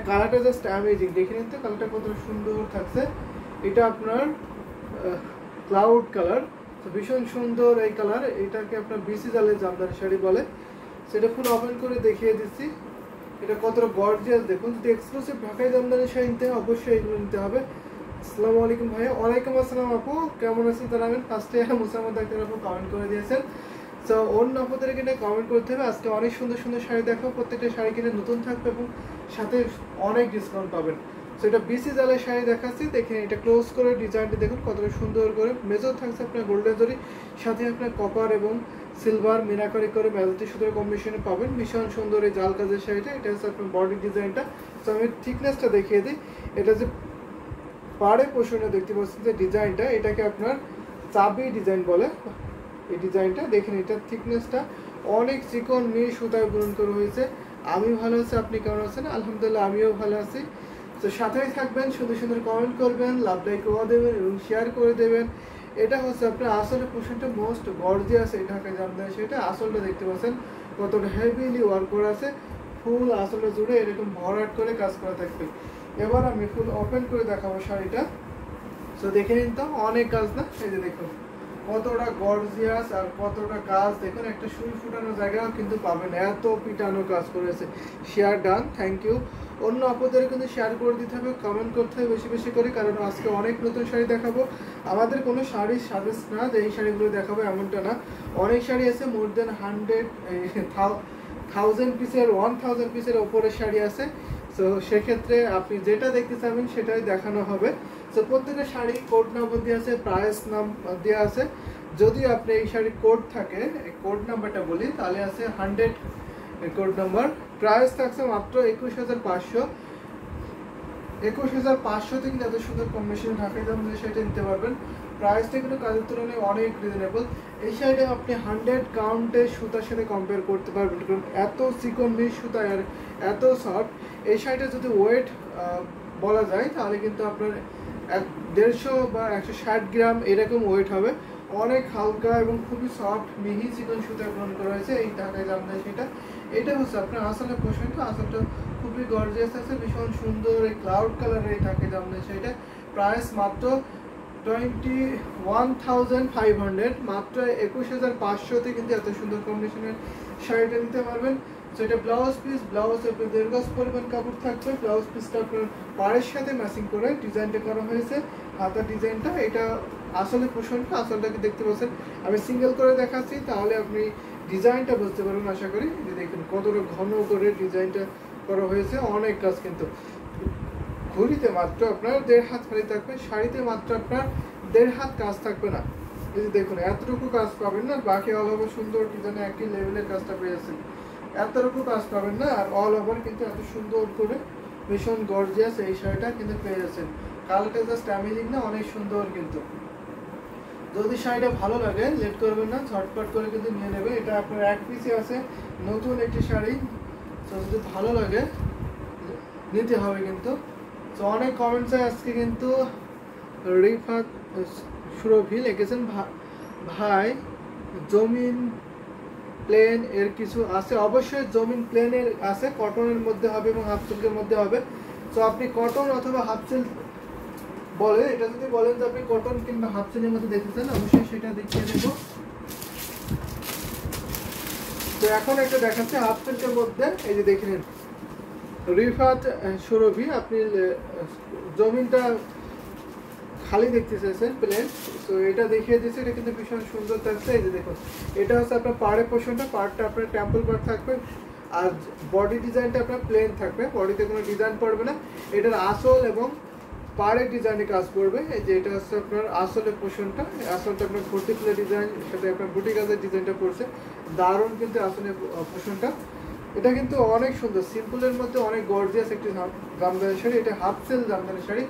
কালারটা just amazing, দেখে নিন তো কালারটা কত সুন্দর থাকছে। এটা আপনার ক্লাউড কালার, তো ভীষণ সুন্দর এই কালার। এটাকে আপনার বিসি জালের জামদানি শাড়ি বলে। সেটা ফুল ওপেন করে দেখিয়ে দিচ্ছি এটা কতটা গর্জিয়াস দেখুন। যদি এক্সক্লুসিভ ঢাকাই জামদানি শাড়ি নিতে হয় অবশ্যই এগুলো নিতে হবে। আসসালামু আলাইকুম ভাইয়া। ওয়ালাইকুম আসসালাম আপু, কেমন আছেন জানাবেন। ফার্স্টে মুসাম্মদ আক্তার আপু কমেন্ট করে দিয়েছেন। সো অন্য আপুদের কিনে কমেন্ট করতে হবে। আজকে অনেক সুন্দর সুন্দর শাড়ি দেখো, প্রত্যেকটা শাড়ি কিনে নতুন থাকবে এবং সাথে অনেক ডিসকাউন্ট পাবেন। সো এটা বিসি জালের শাড়ি দেখাচ্ছি, দেখেন এটা ক্লোজ করে ডিজাইনটি দেখুন কতটা সুন্দর করে। মেজর থাকছে আপনার গোল্ডেন জরি, সাথে আপনার কপার এবং সিলভার মিনাকারি করে ম্যাজেন্টি সুতোর কম্বিনেশনে পাবেন। ভীষণ সুন্দর এই জাল কাজের শাড়িটা। এটা হচ্ছে আপনার বডি ডিজাইনটা। সো আমি থিকনেসটা দেখিয়ে দিই। এটা যে পাড়ে পোষণে দেখতে পাচ্ছেন যে ডিজাইনটা, এটাকে আপনার চাবি ডিজাইন বলে। এই ডিজাইনটা দেখেন, এটার থিকনেসটা অনেক চিকন মিহি সুতায় বুনন করা হয়েছে। আমি ভালো আছি, আপনি কেমন আছেন? আলহামদুলিল্লাহ আমিও ভালো আছি। তো সাথেই থাকবেন, সুন্দর সুন্দর কমেন্ট করবেন, লাভ লাইক করে দেবেন এবং শেয়ার করে দেবেন। এটা হচ্ছে আপনার আসলে পোর্শনটা মোস্ট গর্জিয়াস এই ঢাকায় জামদানি। সেটা আসলটা দেখতে পাচ্ছেন কতটা হেভিলি ওয়ার্ক করা আছে। ফুল আসলে জুড়ে এরকম ভরাট করে কাজ করা থাকবে। এবার আমি ফুল ওপেন করে দেখাবো শাড়িটা। তো দেখে নিন তো, অনেক কাজ না? এই যে দেখুন কতটা গর্জিয়াস আর কতটা কাজ দেখুন। একটা সুই ফুটানো জায়গাও কিন্তু পাবেন, এত পিটানো কাজ করেছে। Share done, thank you. অন্য আপুদের কিন্তু শেয়ার করে দিতে হবে, কমেন্ট করতে হবে বেশি বেশি করে, কারণ আজকে অনেক নতুন শাড়ি দেখাবো। আমাদের কোনো শাড়ি সাজেস্ট না যে এই শাড়িগুলো দেখাবো এমনটা না। অনেক শাড়ি আছে, মোর দেন 1000 পিসের 1000 পিসের ওপরের শাড়ি আছে। তো সেক্ষেত্রে আপনি যেটা দেখতে চাবেন সেটাই দেখানো হবে। তো প্রত্যেকটা শাড়ি কোড নাম্বার দেওয়া আছে, প্রাইস নাম দেওয়া আছে। যদি আপনি এই শাড়ির কোড থাকে, এই কোড নাম্বারটা বলি, তাহলে আছে 100 কোড নাম্বার। প্রাইস থাকছে মাত্র 21500। 21500 কিন্তু এত সুন্দর কম্বিনেশন ঢাকায় জামদানি সেটা নিতে পারবেন। প্রাইসটা কিন্তু কাজের তুলনায় অনেক রিজনেবল। এই শাড়িটা আপনি 100 কাউন্টের সুতার সাথে কম্পেয়ার করতে পারবেন, কারণ এত চিকন মিহি সুতা আর এত সফট। এই শাড়িটা যদি ওয়েট বলা যায় তাহলে কিন্তু আপনার 150 বা 160 গ্রাম এরকম ওয়েট হবে। অনেক হালকা এবং খুবই সফট মিহি চিকন সুতায় গ্রহণ করা হয়েছে এই ঢাকায় জামদানি সেটা। এটা হচ্ছে আপনার আসলে পোশাকটা, আসলটা খুবই গর্জিয়াস আছে, ভীষণ সুন্দর এই ক্লাউড কালারের এই ঢাকায় জামদানি সেটা। প্রাইস মাত্র 21,500, মাত্র 21,500তে কিন্তু এত সুন্দর কম্বিনেশনের শাড়িটা নিতে পারবেন। তো এটা ব্লাউজ পিস, ব্লাউজ আপনার 1.5 গজ পরিমাণ কাপড় থাকবে। ব্লাউজ পিসটা আপনার পাড়ের সাথে ম্যাচিং করে ডিজাইনটা করা হয়েছে, হাতার ডিজাইনটা। এটা আসলে পোশাকটা, আসলটাকে দেখতে পাচ্ছেন। আমি সিঙ্গেল করে দেখাচ্ছি তাহলে আপনি ডিজাইনটা বুঝতে পারবেন আশা করি। যে দেখুন কতটা ঘন করে ডিজাইনটা করা হয়েছে, অনেক কাজ কিন্তু। ঘড়িতে মাত্র আপনার 1.5 হাত খালি থাকবে, শাড়িতে মাত্র আপনার 1.5 হাত কাজ থাকবে না। এই যে দেখুন এতটুকু কাজ পাবেন না, বাকি অল ওভার সুন্দর ডিজাইনে একই লেভেলের কাজটা পেয়েছেন। এতটুকু কাজ পাবেন না, আর অল ওভার কিন্তু এত সুন্দর করে ভীষণ গর্জিয়াস এই শাড়িটা কিন্তু পেয়ে যাচ্ছেন। কালারটা জাস্ট অ্যামেজিং না, অনেক সুন্দর কিন্তু। যদি শাড়িটা ভালো লাগে লেট করবেন না, ঝটপট করে কিন্তু নিয়ে নেবে। এটা আপনার এক পিসে আছে, নতুন একটি শাড়ি। তো যদি ভালো লাগে নিতে হবে কিন্তু। তো অনেক কমেন্টসে আজকে কিন্তু রিফাত সুরভি লিখেছেন, ভাই জমিন প্লেন এর কিছু আছে? অবশ্যই জমিন প্লেনের আছে, কটনের মধ্যে হবে এবং হাফ সিল্কের মধ্যে হবে। তো আপনি কটন অথবা হাফ সিল্ক বলে, এটা যদি বলেন যে আপনি কটন কিংবা হাফ সিল্কের মধ্যে দেখতে চান অবশ্যই সেটা দেখিয়ে দেবো। তো এখন একটা দেখাচ্ছে হাফ সিল্কের মধ্যে। এই যে দেখে নিন রিফাত সুরভি, আপনি জমিনটা খালি দেখতে চাইছেন প্লেন, তো এটা দেখিয়ে দিচ্ছে। এটা কিন্তু ভীষণ সুন্দর থাকছে। এই যে দেখুন এটা হচ্ছে আপনার পাড়ের পোর্শনটা, পাড়টা আপনার টেম্পল পার্ট থাকবে আর বডি ডিজাইনটা আপনার প্লেন থাকবে, বডিতে কোনো ডিজাইন পড়বে না। এটার আসল এবং পাড়ের ডিজাইনে কাজ করবে। এই যে এটা হচ্ছে আপনার আসলের পোর্শনটা, আসলটা আপনার ভর্তি ফুলের ডিজাইন, সাথে আপনার বুটি কাজের ডিজাইনটা পড়ছে। দারুণ কিন্তু আসলের পোর্শনটা। এটা কিন্তু অনেক সুন্দর, সিম্পলের মধ্যে অনেক গর্জিয়াস একটি জামদানি শাড়ি। এটা হাফ সেল জামদানি শাড়ি।